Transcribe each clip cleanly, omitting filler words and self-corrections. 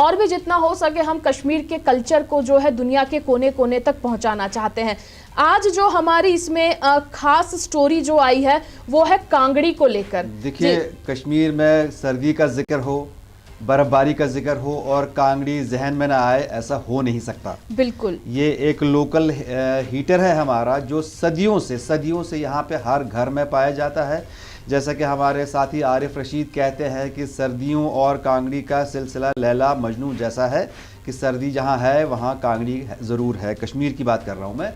اور بھی جتنا ہو سکے ہم کشمیر کے کلچر کو جو ہے دنیا کے کونے کونے تک پہنچانا چاہتے ہیں. آج جو ہماری اس میں خاص سٹوری جو آئی ہے وہ ہے کانگڑی کو لے کر. دیکھیے کشمیر میں سردی کا ذکر ہو، برف باری کا ذکر ہو اور کانگڑی ذہن میں نہ آئے، ایسا ہو نہیں سکتا. بالکل یہ ایک لوکل ہیٹر ہے ہمارا جو صدیوں سے یہاں پہ ہر گھر میں پایا جاتا ہے. جیسا کہ ہمارے ساتھی عارف رشید کہتے ہیں کہ سردیوں اور کانگڑی کا سلسلہ لیلا مجنوں جیسا ہے کہ سردی جہاں ہے وہاں کانگڑی ضرور ہے. کشمیر کی بات کر رہا ہوں میں.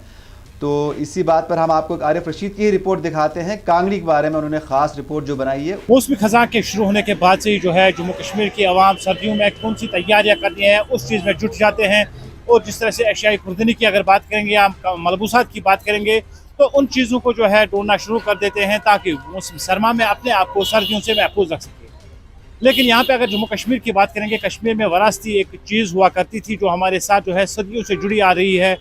تو اسی بات پر ہم آپ کو عارف رشید کی رپورٹ دکھاتے ہیں. کانگڑی کے بارے میں انہوں نے خاص رپورٹ جو بنائی ہے. موسمی خزاں کے شروع ہونے کے بعد سے ہی جو ہے جموں کشمیر کی عوام سردیوں میں کون سی تیاریاں کرنی ہیں اس چیز میں جٹ جاتے ہیں. اور جس طرح سے اشیائی خوردنی کی اگر بات کریں گے یا ملبوسات کی بات کریں گے تو ان چیزوں کو جو ہے ڈھونڈنا شروع کر دیتے ہیں تاکہ موسم سرما میں اپنے آپ کو سردیوں سے محفوظ رکھ سکے. لیکن یہاں پہ اگر جموں کشمیر کی بات کریں گے، کشمیر میں وراثتی ایک چیز ہوا کرتی تھی جو ہمارے ساتھ جو ہے صدیوں سے جڑی آ رہی ہے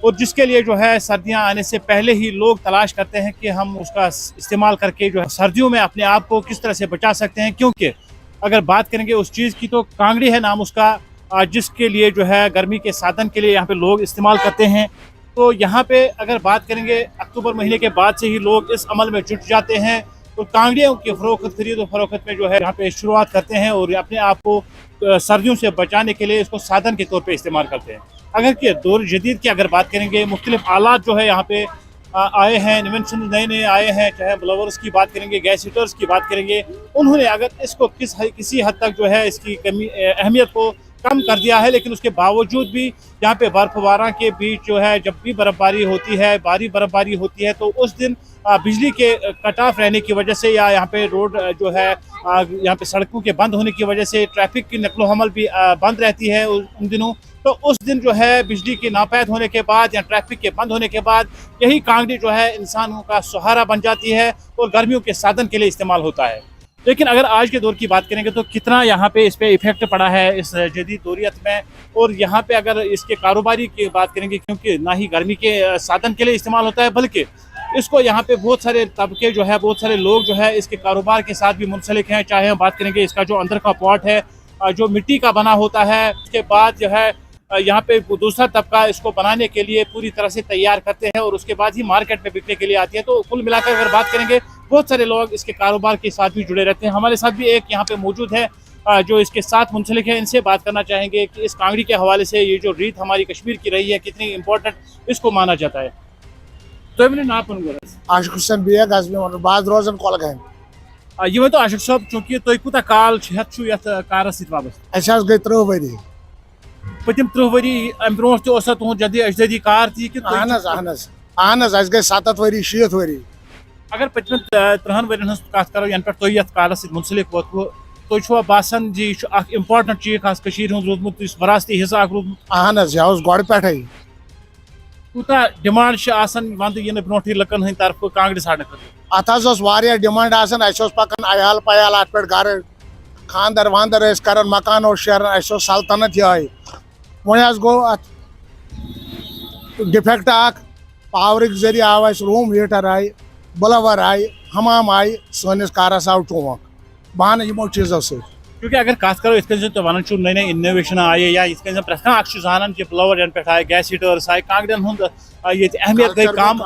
اور جس کے لیے جو ہے سردیاں آنے سے پہلے ہی لوگ تلاش کرتے ہیں کہ ہم اس کا استعمال کر کے جو ہے سردیوں میں اپنے آپ کو کس طرح سے بچا سکتے ہیں. کیونکہ اگر بات کریں گے اس چیز کی تو کانگڑی ہے نام اس کا، جس کے لیے جو ہے گرمی کے سادن کے لیے یہاں پہ لوگ استعمال کرتے ہیں. تو یہاں پہ اگر بات کریں گے اکتوبر مہینے کے بعد سے ہی لوگ اس عمل میں جٹ جاتے ہیں تو کانگڑیوں کی فروخت خرید و فروخت میں جو ہے یہاں پہ شروعات کرتے ہیں اور اپنے آپ کو سردیوں سے بچانے کے لیے اس کو سادن کے طور پہ استعمال کرتے ہیں. اگر کہ دور جدید کی اگر بات کریں گے مختلف آلات جو ہے یہاں پہ آئے ہیں، انوینشن نئے آئے ہیں، چاہے بلورز کی بات کریں گے، گیس ہیٹرز کی بات کریں گے، انہوں نے اگر اس کو کسی حد تک جو ہے اس کی اہمیت کو کم کر دیا ہے. لیکن اس کے باوجود بھی یہاں پہ برف باراں کے بیچ جو ہے جب بھی برف باری ہوتی ہے، برف باری ہوتی ہے تو اس دن بجلی کے کٹ آف رہنے کی وجہ سے یا یہاں پہ روڈ جو ہے یہاں پہ سڑکوں کے بند ہونے کی وجہ سے ٹریفک کی نقل و حمل بھی بند رہتی ہے ان دنوں. تو اس دن جو ہے بجلی کے ناپید ہونے کے بعد یا ٹریفک کے بند ہونے کے بعد یہی کانگڑی جو ہے انسانوں کا سہارا بن جاتی ہے اور گرمیوں کے سادن کے لیے استعمال ہوتا ہے. لیکن اگر آج کے دور کی بات کریں گے تو کتنا یہاں پہ اس پہ ایفیکٹ پڑا ہے اس جدید دوریت میں. اور یہاں پہ اگر اس کے کاروباری کی بات کریں گے کیونکہ نہ ہی گرمی کے سادن کے لیے استعمال ہوتا ہے بلکہ اس کو یہاں پہ بہت سارے طبقے جو ہے بہت سارے لوگ جو ہے اس کے کاروبار کے ساتھ بھی منسلک ہیں. چاہے ہم بات کریں گے اس کا جو اندر کا پاٹ ہے جو مٹی کا بنا ہوتا ہے، اس کے بعد جو ہے یہاں پہ دوسرا طبقہ اس کو بنانے کے لیے پوری طرح سے تیار کرتے ہیں اور اس کے بعد ہی مارکیٹ میں بکنے کے لیے آتی ہے. تو کل ملا کر اگر بات کریں گے بہت سارے لوگ اس کے کاروبار کے ساتھ بھی جڑے رہتے ہیں. ہمارے ساتھ بھی ایک یہاں پہ موجود ہے جو اس کے ساتھ منسلک ہے. ان سے بات کرنا چاہیں گے کہ اس کانگڑی کے حوالے سے یہ جو ریت ہماری کشمیر کی رہی ہے کتنی امپورٹنٹ اس کو مانا جاتا ہے. تو عاشق حسین بیگ بعض روزن کۄلگامہِ. یہ ورنو عاشق صٲب چونکہ تُہۍ کوٗتاہ کال ہیٚتھ چھُو یتھ کارس سۭتۍ وابستہٕ؟ اَسہِ حظ گٔے 30 ؤری. پٔتِم 30 ؤری امہِ برونٛٹھ تہِ اوسا تُہُنٛد جدی اجدادی کار تہِ اہن حظ اَسہِ گٔے 70 ؤری 60 ؤری. اگر پٔتمٮ۪ن 30 ؤرین ہٕنٛز کتھ کرو ینہٕ پٮ۪ٹھ تُہۍ یتھ کارس سۭتۍ منسلک ووتوٕ تُہۍ چھُوا باسان زِ یہِ چھُ اکھ امپارٹنٹ چیٖز خاص کٔشیٖرِ ہُنٛد روٗدمُت یُس وراثتی حصہٕ اکھ روٗدمُت؟ اہن حظ یہِ اوس گۄڈٕ پٮ۪ٹھَے. کوٗتاہ ڈِمانڈ چھِ آسان ونٛدٕ یِنہٕ برونٛٹھٕے لُکن ہٕنٛدِ طرفہٕ کانٛگرِ ژھانٛڈنہٕ خٲطرٕ؟ اتھ حظ ٲس واریاہ ڈِمانڈ آسان. اَسہِ اوس پکان عیال پیال اتھ پٮ۪ٹھ گرٕ، خانٛدر وانٛدر ٲسۍ کران، مکان اوس شیران، اَسہِ اوس سلطنت یِہوٚے. وۄنۍ حظ گوٚو اتھ ڈِفیکٹ اکھ، پاورٕکۍ ذٔریعہٕ آو اَسہِ روٗم ہیٖٹر آیہِ، بٕلور آیہِ، حمام آیہِ، سٲنِس کارس آو ٹونٛک بہانہٕ یِمو چیٖزو سۭتۍ. کیونکہ اگر کتھ کرو یِتھ کٔنۍ زن تُہۍ ونان چھِو نٔے انوویشن آیہِ یا یِتھ کٔنۍ زن پرٛٮ۪تھ کانٛہہ اکھ چھُ زانان کہِ بٕلور ینہٕ پٮ۪ٹھ آیہِ، گیس ہیٖٹٲرٕس آیہِ، کانٛگرٮ۪ن ہُنٛد ییٚتہِ اہمیت گٔے کم،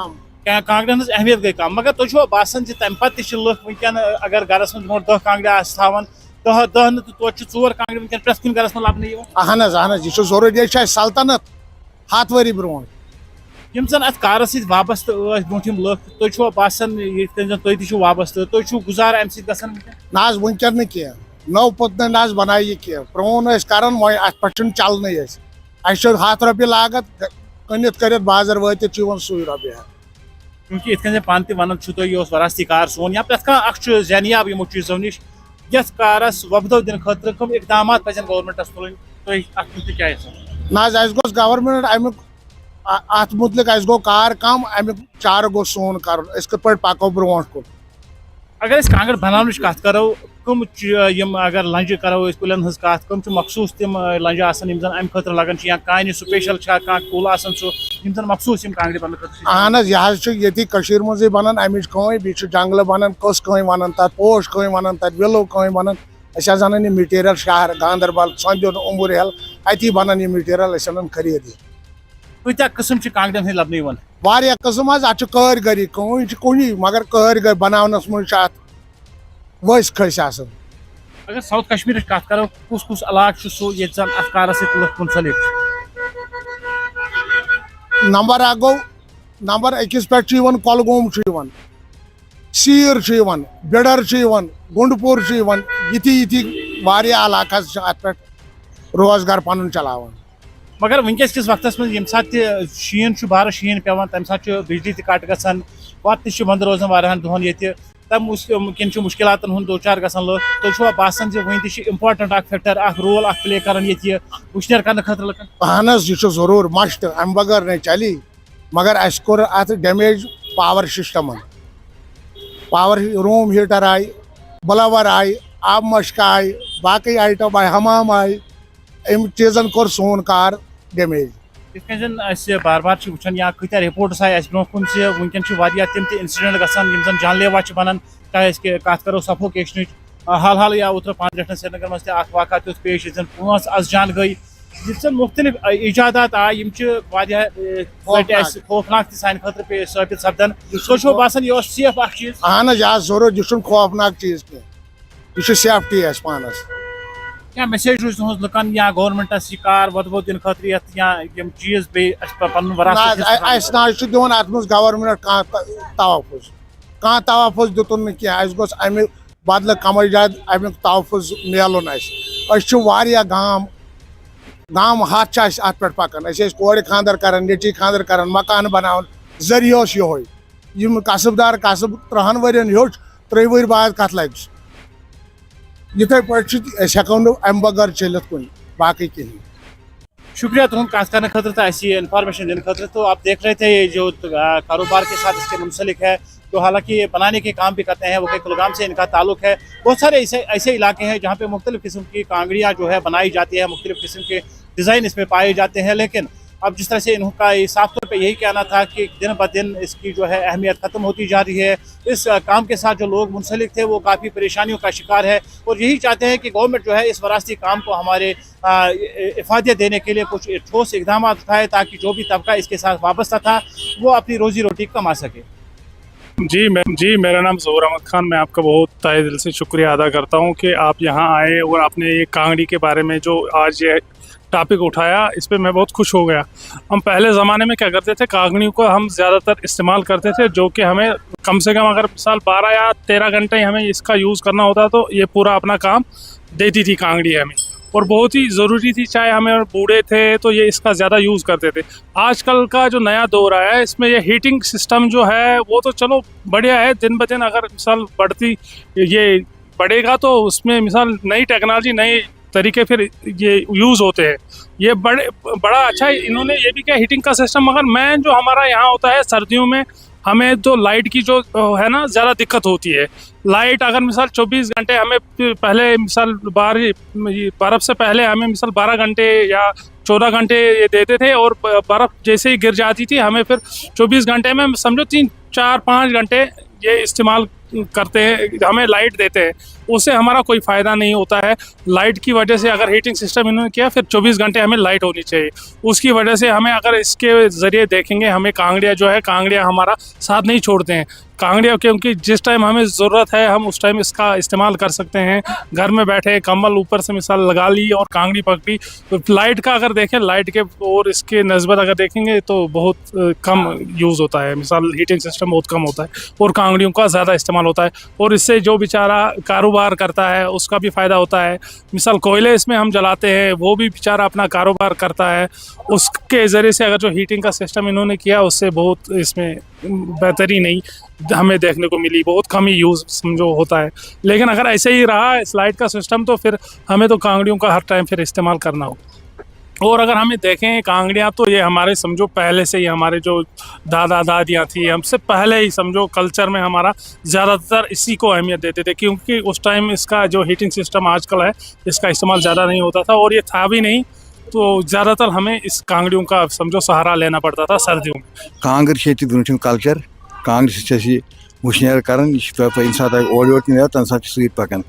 کانٛگرٮ۪ن ہٕنٛز اہمیت گٔے کم. مگر تۄہہِ چھُوا باسان زِ تمہِ پتہٕ تہِ چھِ لُکھ وٕنکٮ۪ن اگر گرس منٛز برونٛٹھ 10 کانٛگرِ آسہٕ تھاوان 10 نہٕ تہٕ توتہِ چھِ 4 کانٛگرِ وٕنکٮ۪ن پرٛٮ۪تھ کُنہِ گرس منٛز لبنہٕ یِوان. اہن حظ یہِ چھُ ضروٗری. یہِ چھِ اَسہِ سلطنت 100 ؤری برونٛٹھ. یِم زن اتھ کارس سۭتۍ وابستہٕ ٲسۍ برونٛٹھِم لُکھ تُہۍ چھُوا باسان یِتھ کٔنۍ زن تُہۍ تہِ چھِو وابستہٕ تُہۍ چھِو گُزارٕ امہِ سۭتۍ گژھان وٕنکٮ۪ن؟ نہ حظ وٕنکٮ۪ن نہٕ کینٛہہ. نٔو پٔتنہٕ نہ حظ بنایہِ یہِ کینٛہہ. پرٛون ٲسۍ کران وۄنۍ اتھ پٮ۪ٹھ چھُنہٕ چلنٕے أسۍ. اَسہِ چھُ 100 رۄپیہِ لاگت کٕنِتھ کٔرِتھ بازر وٲتِتھ چھُ یِوان سُے رۄپیہِ. کیونکہ یِتھ کٔنۍ زن پانہٕ تہِ ونان چھُو تُہۍ یہِ اوس وراثتی کار سون یا پرٛٮ۪تھ کانٛہہ اکھ چھُ زینیاب یِمو چیٖزو نِش. یتھ کارس وۄبدو دِنہٕ خٲطرٕ کٕم اقدامات پزن گورمنٹس تُلٕنۍ تُہۍ اتھ مُتعلق کیٛاہ یژھان؟ نہ حظ اَسہِ گوٚژھ گورمنٹ امیُک اتھ مُتعلق اَسہِ گوٚو کار کم امیُک چارٕ گوٚژھ سون کرُن. أسۍ کِتھ پٲٹھۍ پکو برونٛٹھ کُن. اگر أسۍ کانٛگٕر بناونٕچ کتھ کرو کٕم یِم اگر لنجہِ کرو أسۍ کُلٮ۪ن ہٕنٛز کتھ کٕم چھِ مخصوٗص تِم لنجہِ آسان یِم زن امہِ خٲطرٕ لگان چھِ یا کانہِ سپیشل چھا کانٛہہ کُل آسان سُہ یِم زن مخصوٗص یِم کانٛگرِ بننہٕ خٲطرٕ چھِ؟ اہن حظ یہِ حظ چھُ ییٚتی کٔشیٖرِ منٛزٕے بنان امِچ کٲم. بیٚیہِ چھُ جنگلہٕ بنان، کٔژ کٲنۍ ونان تتھ، پوش کٲنۍ ونان تتھ، وِلو کٲنۍ ونان. अस अन मटीरियल शहर गांदरबल संदून उमूर हल अती बनन यह मटीरियल अन खरीद कत्या किस्म कांगड़न हंद लबन वारिया किस्म अत कारीगरी कुनी मगर कारीगर बनावनस मज वस खस आसन अगर साउथ कश्मीर कत करो कुस कुस इलाक सो ये जन अफकार लुक मुंसलिक नंबर अ गो नंबर अकिस पे कोलगोम सीर बिडर गुंडपुर यी वारिया इलाका अत पे रोजगार पन चलावन मगर वनकस किस वक्त में यम सात शीन बार शीन पेवान तम सात बिजली कट गसान वत वंद रोजान वारियाहन दुहन ये तम किन मुश्किलातन हूं दो चार गसान लोग तो बासान one important factor role play कर वुशनर कर खतर लुकन अहन यह जरूर मस्ट अम बगैर नहीं चली मगर अस कोर अत damage power system power room heater आई ब्लवर आई आब मश्क आई बाकी आइटम आई हमाम आई इन चीजन कोर सोन कार डैमेज बार बार वुचान या कत्या रिपोर्ट्स आए ब्रो कुन वनकन तम इंसिडेंट गसान जानलेवा बनान चाहे कत करो सफोकेशन हाल हाल या उत्तर 5 लटन श्रीनगर मज वाक़ा तुथ पेश 5 अस जान गई मुख्तलिफ इजादात आए खौफनाक सान खतर साबित सपदन तो बासान यह सेफ चीज अहन यह जरूर यह खौफनाक चीज कह यह सेफ्टी पानस क्या मैसेज रोज तुम लुकन या गवर्नमेंटस कार वो दिन खतर या चीज पन वरासत दिवन अत मज गवर्नमेंट कह तवफ़ुज़ दितुन क्या गोस अमि बदल कम ज्यादा अमुक तवफ़ुज़ मिलन गाम गाम हाथ अत पे पकान कोर खानदर कर नेटी खानदर कर मकान बनावन जरिया यह कसबदार कसब 3 वरियन हेच 3 वरी बाद कत लग इथे पे हेको अम बगैर चलित कुन बाकी कहीं शुक्रिया तुम कत करने खतर तो ऐसी इन्फॉर्मेशन देने खतर तो आप देख रहे थे ये जो कारोबार के साथ इसके मुंसलिक है तो हालांकि ये बनाने के काम भी करते हैं वो कि कुलगाम से इनका ताल्लुक है बहुत सारे ऐसे इलाके हैं जहाँ पे मुख्तलिफ किस्म की कांगड़ियाँ जो है बनाई जाती है मुख्तलिफ किस्म के डिज़ाइन इसमें पाए जाते हैं लेकिन अब जिस तरह से इनका साफ तौर पे यही कहना था कि दिन ब दिन इसकी जो है अहमियत ख़त्म होती जा रही है इस काम के साथ जो लोग मुंसलिक थे वो काफ़ी परेशानियों का शिकार है और यही चाहते हैं कि गवर्नमेंट जो है इस वरासती काम को हमारे इफादियत देने के लिए कुछ ठोस इकदाम उठाए ताकि जो भी तबका इसके साथ वाबस्ता था वो अपनी रोज़ी रोटी कमा सके। जी मेरा नाम ज़ोहर अहमद खान। मैं आपका बहुत तहे दिल से शुक्रिया अदा करता हूँ कि आप यहाँ आए और आपने ये कांगड़ी के बारे में जो आज ये टॉपिक उठाया इस पे मैं बहुत खुश हो गया। हम पहले ज़माने में क्या करते थे, कांगड़ियों को हम ज़्यादातर इस्तेमाल करते थे जो कि हमें कम से कम अगर मिसाल 12 या 13 घंटे हमें इसका यूज़ करना होता तो ये पूरा अपना काम देती थी कांगड़ी हमें और बहुत ही ज़रूरी थी। चाहे हमें बूढ़े थे तो ये इसका ज़्यादा यूज़ करते थे। आजकल का जो नया दौर आया है इसमें ये हीटिंग सिस्टम जो है वो तो चलो बढ़िया है, दिन ब दिन अगर मिसाल ये बढ़ेगा तो उसमें मिसाल नई टेक्नोलॉजी नई तरीके फिर ये यूज़ होते हैं। ये बड़ा अच्छा इन्होंने ये भी किया हीटिंग का सिस्टम। मगर मैं जो हमारा यहाँ होता है सर्दियों में हमें तो लाइट की जो है ना ज़्यादा दिक्कत होती है। लाइट अगर मिसाल 24 घंटे हमें पहले मिसाल बर्फ़ से पहले हमें मिसाल 12 घंटे या 14 घंटे ये देते थे और बर्फ़ जैसे ही गिर जाती थी हमें फिर 24 घंटे में समझो 3, 4, 5 घंटे ये इस्तेमाल करते हैं, हमें लाइट देते हैं। उससे हमारा कोई फ़ायदा नहीं होता है। लाइट की वजह से अगर हीटिंग सिस्टम इन्होंने किया फिर 24 घंटे हमें लाइट होनी चाहिए। उसकी वजह से हमें अगर इसके ज़रिए देखेंगे हमें कांगड़िया जो है कांगड़िया हमारा साथ नहीं छोड़ते हैं। कांगड़िया क्योंकि जिस टाइम हमें ज़रूरत है हम उस टाइम इसका इस्तेमाल कर सकते हैं। घर में बैठे कम्बल ऊपर से मिसाल लगा ली और कांगड़ी पकड़ी। तो लाइट का अगर देखें लाइट के और इसके नस्बत अगर देखेंगे तो बहुत कम यूज़ होता है। मिसाल हीटिंग सिस्टम बहुत कम होता है और कांगड़ियों का ज़्यादा इस्तेमाल होता है और इससे जो बेचारा कारोबार करता है उसका भी फ़ायदा होता है। मिसाल कोयले इसमें हम जलाते हैं वो भी बेचारा अपना कारोबार करता है। उसके ज़रिए से अगर जो हीटिंग का सिस्टम इन्होंने किया उससे बहुत इसमें बेहतरी नहीं हमें देखने को मिली, बहुत कम ही यूज़ समझो होता है। लेकिन अगर ऐसे ही रहा इस लाइट का सिस्टम तो फिर हमें तो कांगड़ियों का हर टाइम फिर इस्तेमाल करना हो। और अगर हमें देखें कांगड़ियाँ तो ये हमारे समझो पहले से ही हमारे जो दादा दादियाँ थी हमसे पहले ही समझो कल्चर में हमारा ज़्यादातर इसी को अहमियत देते थे क्योंकि उस टाइम इसका जो हीटिंग सिस्टम आजकल है इसका इस्तेमाल ज़्यादा नहीं होता था और ये था भी नहीं तो ज़्यादातर हमें इस कांगड़ियों का समझो सहारा लेना पड़ता था सर्दियों में। कांगड़ ब्रोम कल्चर कांगड़ वुशनेर कर इन ओर योर तम सा पकान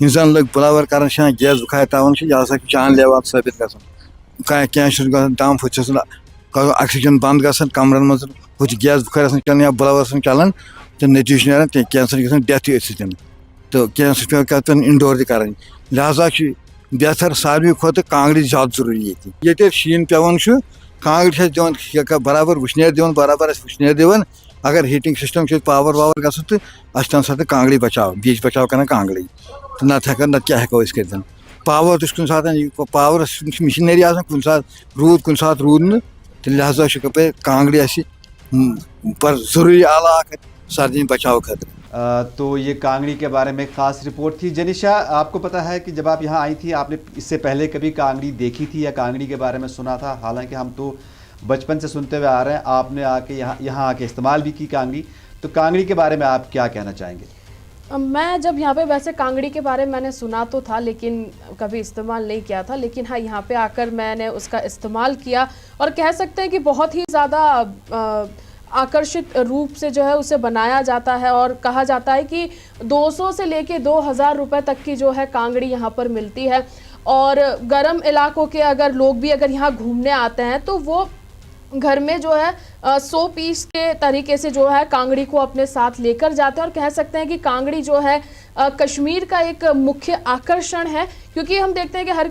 इंसान लोग बुलावर कर गैस बुखार तावन यह जान लेवा साबित ग दम फुस ऑक्सीजन बंद ग कमरन मज गैस बुखार चलान या बुलावर चलान तो नतीज नान कैंसर ग डेथ अ तो कैंसर पे इंडोर कर लिहाजा बेहतर सारे खुद कांगड़ी ज्यादा जरूरी ये शीन पेवान कांगड़ी दिवान बराबर वुशनेर दिवान बराबर वुशनेर दिवान अगर हीटिंग सिस्टम पावर वावर ग तो तम साथ कांगड़ी बचाव बीच बचाव कर कांगड़ी तो नत क्या हेको कर पावर कुन सात पावर मशीनरी कुन सात रूद न तो लिहाजा पे कांगड़ी पर जरूरी आला सर्दी बचाव खतर। तो ये कांगड़ी के बारे में ख़ास रिपोर्ट थी। जनिशा, आपको पता है कि जब आप यहाँ आई थी आपने इससे पहले कभी कांगड़ी देखी थी या कांगड़ी के बारे में सुना था? हालांकि हम तो बचपन से सुनते हुए आ रहे हैं, आपने आके यहाँ आके इस्तेमाल भी की कांगड़ी, तो कांगड़ी के बारे में आप क्या कहना चाहेंगे? मैं जब यहाँ पे वैसे कांगड़ी के बारे में मैंने सुना तो था लेकिन कभी इस्तेमाल नहीं किया था, लेकिन हाँ यहाँ पे आकर मैंने उसका इस्तेमाल किया और कह सकते हैं कि बहुत ही ज़्यादा आकर्षित रूप से जो है उसे बनाया जाता है और कहा जाता है कि 200 से लेके 2000 रुपए तक की जो है कांगड़ी यहाँ पर मिलती है। और गर्म इलाकों के अगर लोग भी अगर यहाँ घूमने आते हैं तो वो घर में जो है 100 पीस के तरीके से जो है कांगड़ी को अपने साथ लेकर जाते हैं और कह सकते हैं कि कांगड़ी जो है कश्मीर का एक मुख्य आकर्षण है, क्योंकि हम देखते हैं कि हर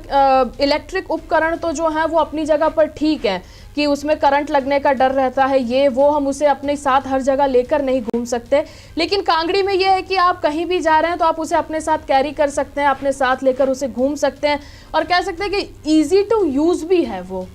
इलेक्ट्रिक उपकरण तो जो है वो अपनी जगह पर ठीक है कि उसमें करंट लगने का डर रहता है, ये वो हम उसे अपने साथ हर जगह लेकर नहीं घूम सकते, लेकिन कांगड़ी में ये है कि आप कहीं भी जा रहे हैं तो आप उसे अपने साथ कैरी कर सकते हैं, अपने साथ लेकर उसे घूम सकते हैं और कह सकते हैं कि ईजी टू यूज़ भी है वो।